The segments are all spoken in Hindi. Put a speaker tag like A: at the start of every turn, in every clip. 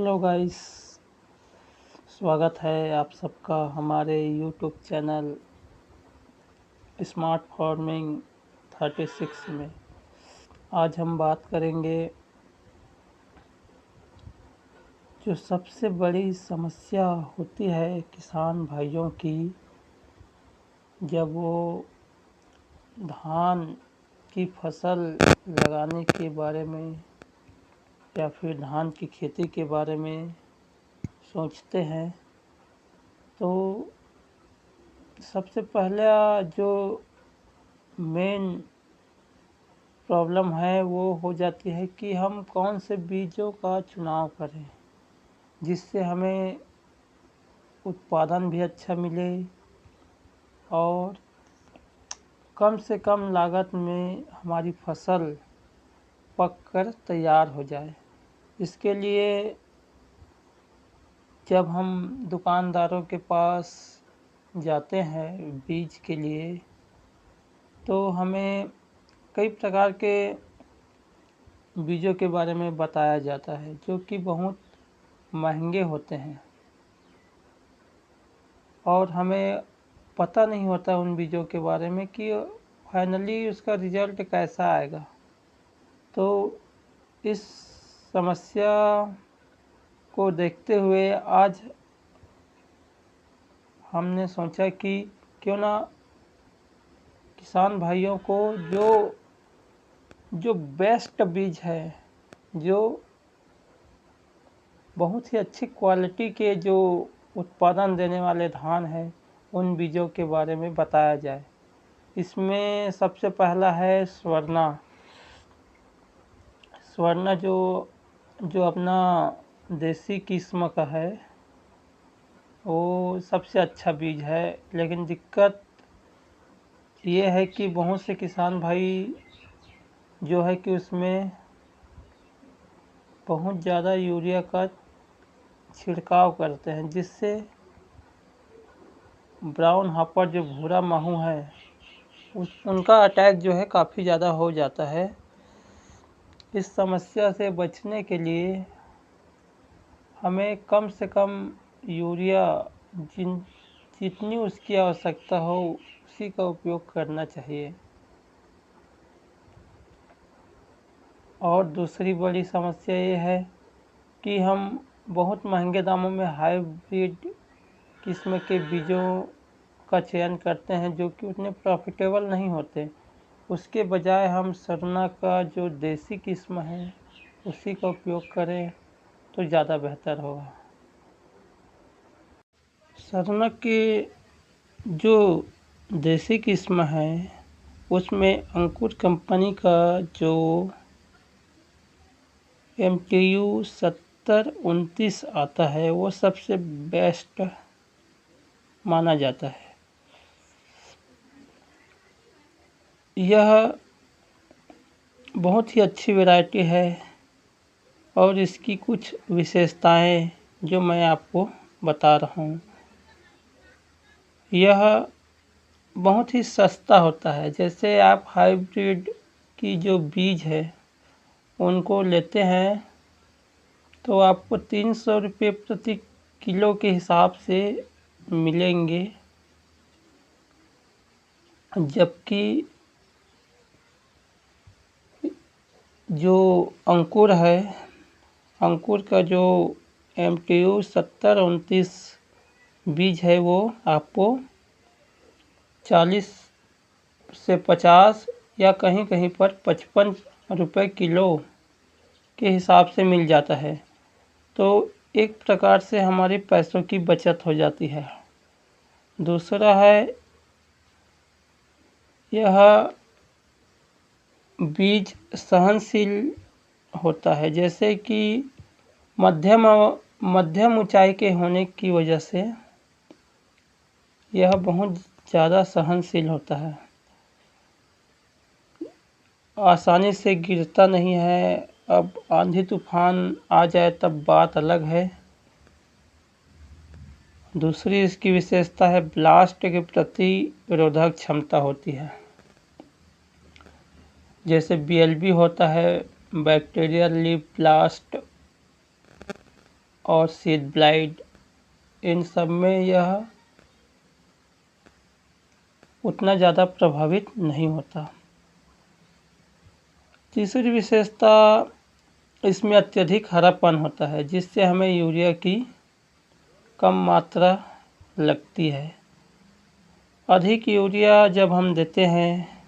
A: हेलो गाइस, स्वागत है आप सबका हमारे यूट्यूब चैनल स्मार्ट फार्मिंग 36 में। आज हम बात करेंगे जो सबसे बड़ी समस्या होती है किसान भाइयों की, जब वो धान की फसल लगाने के बारे में या फिर धान की खेती के बारे में सोचते हैं। तो सबसे पहला जो मेन प्रॉब्लम है वो हो जाती है कि हम कौन से बीजों का चुनाव करें जिससे हमें उत्पादन भी अच्छा मिले और कम से कम लागत में हमारी फसल पककर तैयार हो जाए। इसके लिए जब हम दुकानदारों के पास जाते हैं बीज के लिए, तो हमें कई प्रकार के बीजों के बारे में बताया जाता है जो कि बहुत महंगे होते हैं और हमें पता नहीं होता उन बीजों के बारे में कि फाइनली उसका रिजल्ट कैसा आएगा। तो इस समस्या को देखते हुए आज हमने सोचा कि क्यों ना किसान भाइयों को जो बेस्ट बीज है, जो बहुत ही अच्छी क्वालिटी के जो उत्पादन देने वाले धान हैं, उन बीजों के बारे में बताया जाए। इसमें सबसे पहला है स्वर्णा। स्वर्णा जो अपना देसी किस्म का है, वो सबसे अच्छा बीज है। लेकिन दिक्कत ये है कि बहुत से किसान भाई जो है कि उसमें बहुत ज़्यादा यूरिया का छिड़काव करते हैं, जिससे ब्राउन हापर जो भूरा माहू है उनका अटैक जो है काफ़ी ज़्यादा हो जाता है। इस समस्या से बचने के लिए हमें कम से कम यूरिया जितनी उसकी आवश्यकता हो उसी का उपयोग करना चाहिए। और दूसरी बड़ी समस्या ये है कि हम बहुत महंगे दामों में हाइब्रिड किस्म के बीजों का चयन करते हैं जो कि उतने प्रॉफिटेबल नहीं होते। उसके बजाय हम स्वर्णा का जो देसी किस्म है उसी का उपयोग करें तो ज़्यादा बेहतर होगा। स्वर्णा के जो देसी किस्म है उसमें अंकुर कंपनी का जो MTU 7029 आता है वो सबसे बेस्ट माना जाता है। यह बहुत ही अच्छी वैरायटी है और इसकी कुछ विशेषताएं जो मैं आपको बता रहा हूँ। यह बहुत ही सस्ता होता है। जैसे आप हाइब्रिड की जो बीज है उनको लेते हैं तो आपको 300 रुपये प्रति किलो के हिसाब से मिलेंगे, जबकि जो अंकुर है, अंकुर का जो MTU 7029 बीज है वो आपको 40 से 50 या कहीं कहीं पर 55 रुपये किलो के हिसाब से मिल जाता है। तो एक प्रकार से हमारे पैसों की बचत हो जाती है। दूसरा है, यह बीज सहनशील होता है। जैसे कि मध्यम ऊंचाई के होने की वजह से यह बहुत ज़्यादा सहनशील होता है, आसानी से गिरता नहीं है। अब आंधी तूफान आ जाए तब बात अलग है। दूसरी इसकी विशेषता है ब्लास्ट के प्रतिरोधक क्षमता होती है। जैसे BLB होता है, बैक्टीरियल लीफ ब्लास्ट, और सीड ब्लाइट, इन सब में यह उतना ज़्यादा प्रभावित नहीं होता। तीसरी विशेषता, इसमें अत्यधिक हरापन होता है, जिससे हमें यूरिया की कम मात्रा लगती है। अधिक यूरिया जब हम देते हैं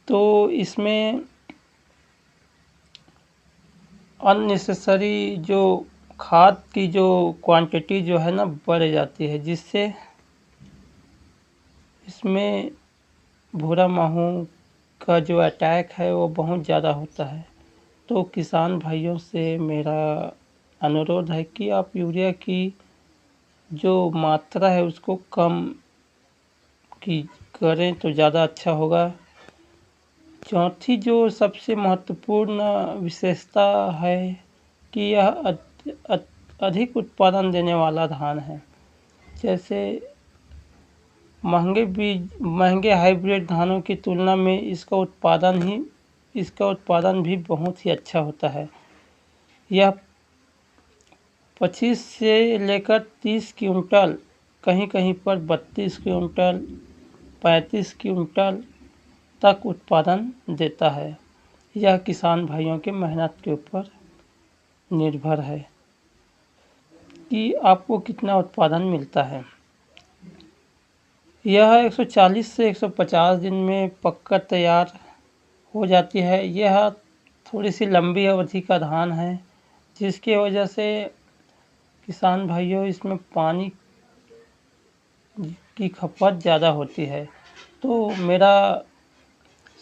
A: तो इसमें अननेसेसरी जो खाद की जो क्वांटिटी जो है ना बढ़ जाती है, जिससे इसमें भूरा माहू का जो अटैक है वो बहुत ज़्यादा होता है। तो किसान भाइयों से मेरा अनुरोध है कि आप यूरिया की जो मात्रा है उसको कम की करें तो ज़्यादा अच्छा होगा। चौथी जो सबसे महत्वपूर्ण विशेषता है कि यह अधिक उत्पादन देने वाला धान है। जैसे महंगे हाइब्रिड धानों की तुलना में इसका उत्पादन भी बहुत ही अच्छा होता है। यह 25 से लेकर 30 क्विंटल, कहीं कहीं पर 32 क्विंटल, 35 क्विंटल तक उत्पादन देता है। यह किसान भाइयों के मेहनत के ऊपर निर्भर है कि आपको कितना उत्पादन मिलता है। यह 140 से 150 दिन में पककर तैयार हो जाती है। यह थोड़ी सी लंबी अवधि का धान है, जिसकी वजह से किसान भाइयों इसमें पानी की खपत ज़्यादा होती है। तो मेरा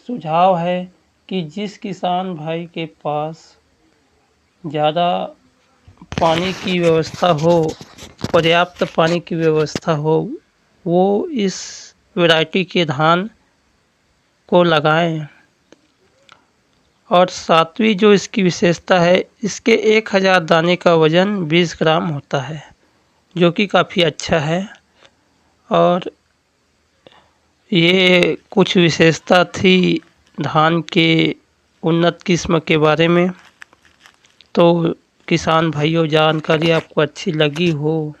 A: सुझाव है कि जिस किसान भाई के पास ज़्यादा पानी की व्यवस्था हो, पर्याप्त पानी की व्यवस्था हो, वो इस वैरायटी के धान को लगाएं। और सातवीं जो इसकी विशेषता है, इसके 1000 दाने का वजन 20 ग्राम होता है, जो कि काफ़ी अच्छा है। और ये कुछ विशेषता थी धान के उन्नत किस्म के बारे में। तो किसान भाइयों, जानकारी आपको अच्छी लगी हो